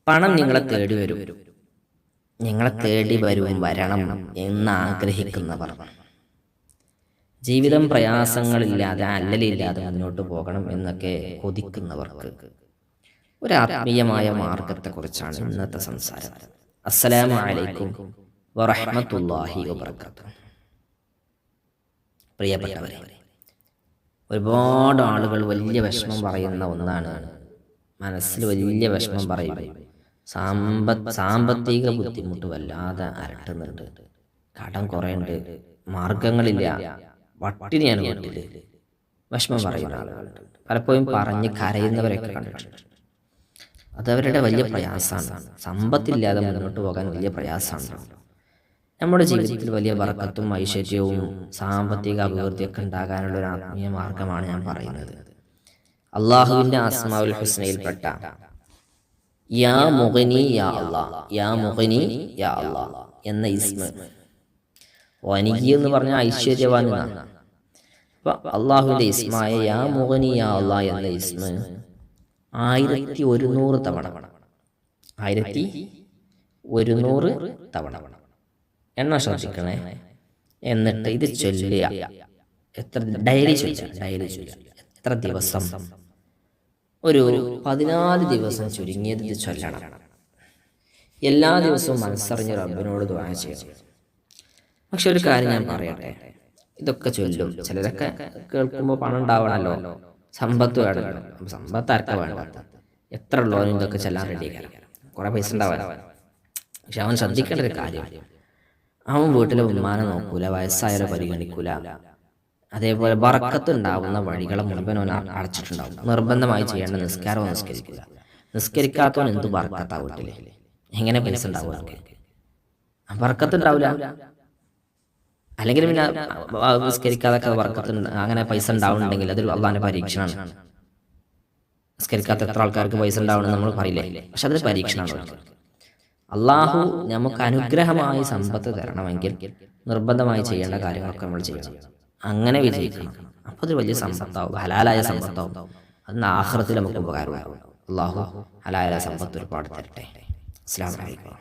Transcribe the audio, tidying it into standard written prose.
പണം നിങ്ങളെ തേടി വരും, നിങ്ങളെ തേടി വരണം എന്ന് ആഗ്രഹിക്കുന്നവർ, ജീവിതം പ്രയാസങ്ങളില്ലാതെ അല്ലലില്ലാതെ മുന്നോട്ട് പോകണം എന്നൊക്കെ കൊതിക്കുന്നവർക്ക് ഒരു ആത്മീയമായ മാർഗത്തെക്കുറിച്ചാണ് ഇന്നത്തെ സംസാരം. അസ്സലാമു അലൈക്കും വറഹ്മത്തുള്ളാഹി വബറകാതുഹു. പ്രിയപ്പെട്ടവരെ, ഒരുപാട് ആളുകൾ വലിയ വിഷമം പറയുന്ന ഒന്നാണ്, മനസ്സിൽ വലിയ വിഷമം പറയും, സാമ്പത്തിക ബുദ്ധിമുട്ട് വല്ലാതെ അലട്ടുന്നുണ്ട്, കടം കുറേ ഉണ്ട്, മാർഗങ്ങളില്ല, പട്ടിണിയാണ് വീട്ടിൽ, വിഷമം പറയുന്ന ആളുകളുണ്ട്. പലപ്പോഴും പറഞ്ഞ് കരയുന്നവരൊക്കെ കണ്ടിട്ടുണ്ട്. അതവരുടെ വലിയ പ്രയാസമാണ്. സമ്പത്തില്ലാതെ മുന്നോട്ട് പോകാൻ വലിയ പ്രയാസമാണ്. നമ്മുടെ ജീവിതത്തിൽ വലിയ ബർക്കത്തും ഐശ്വര്യവും സാമ്പത്തിക അഭിവൃദ്ധിയൊക്കെ ഉണ്ടാകാനുള്ള ഒരു ആത്മീയ മാർഗമാണ് ഞാൻ പറയുന്നത്. അള്ളാഹുവിൻ്റെ അസ്മാഉൽ ഹുസ്നയിൽപ്പെട്ട യാ മുഗ്നി യാ അല്ലാഹ്, യാ മുഗ്നി യാ അല്ലാഹ് എന്ന ഇസ്മ, വനികി എന്ന് പറഞ്ഞാൽ ഐശ്വര്യവാൻ എന്നാണ്. അപ്പൊ അള്ളാഹുവിൻ്റെ ഇസ്മായ യാ മുഗ്നി യാ അല്ലാഹ് എന്ന ഇസ്മ 1100 തവണ, 1100 തവണ എണ്ണ ശ്രദ്ധിക്കണേ. എന്നിട്ട് ഇത് ചൊല്ലുക. എത്ര ഡെയിലി ചൊല്ലുക. എത്ര ദിവസം? ഒരു 14 ദിവസം ചുരുങ്ങിയത് ഇത് ചൊല്ലണം. എല്ലാ ദിവസവും മനസ്സറിഞ്ഞ് റബ്ബിനോട് ദുആ ചെയ്യണം. പക്ഷെ ഒരു കാര്യം ഞാൻ പറയട്ടെ, ഇതൊക്കെ ചൊല്ലും, ചിലരൊക്കെ കേൾക്കുമ്പോൾ പണം ഉണ്ടാവണമല്ലോ, സമ്പത്ത് വേണമല്ലോ. സമ്പത്ത് ആർക്കാ വേണ്ടാത്ത? എത്ര ഉള്ളവനും ഇതൊക്കെ ചെല്ലാൻ റെഡിയാക്കാം, കുറെ പൈസ ഉണ്ടാവാൻ. പക്ഷെ അവൻ ശ്രദ്ധിക്കേണ്ട ഒരു കാര്യം, അവൻ വീട്ടിലെ ഉമ്മാനെ നോക്കൂല, വയസ്സായാലും പരിഗണിക്കൂല. അതേപോലെ ബർക്കത്ത് ഉണ്ടാവുന്ന വഴികളെ മുഴുവൻ അവൻ അടച്ചിട്ടുണ്ടാവും. നിർബന്ധമായി ചെയ്യേണ്ട നിസ്കാരവും നിസ്കരിക്കില്ല. നിസ്കരിക്കാത്തവൻ എന്ത് ബർക്കത്താ വീട്ടില്? എങ്ങനെ പൈസ ഉണ്ടാവുക? ബർക്കത്ത് ഉണ്ടാവില്ല. അല്ലെങ്കിൽ പിന്നെ നിസ്കരിക്കാതൊക്കെ ബർക്കത്ത്, അങ്ങനെ പൈസ ഉണ്ടാവുന്നുണ്ടെങ്കിൽ അത് അള്ളാഹിന്റെ പരീക്ഷണമാണ്. നിസ്കരിക്കാത്ത എത്ര ആൾക്കാർക്ക് പൈസ ഉണ്ടാവണമെന്ന് നമ്മൾ പറയില്ലേ? പക്ഷെ അതൊരു പരീക്ഷണമാണ്. അള്ളാഹു നമുക്ക് അനുഗ്രഹമായി സമ്പത്ത് തരണമെങ്കിൽ നിർബന്ധമായി ചെയ്യേണ്ട കാര്യങ്ങളൊക്കെ നമ്മൾ ചെയ്യണം. അങ്ങനെ വിജയിക്കണം. അപ്പോൾ അത് വലിയ സമ്പത്താവും, ഹലാലായ സമ്പത്താവും. അതിന് ആഖിറത്തിൽ നമുക്ക് ഉപകാരമാകും. അള്ളാഹു ഹലാലായ സമ്പത്ത് ഒരുപാട് തരട്ടെ. അസ്സലാമു അലൈക്കും.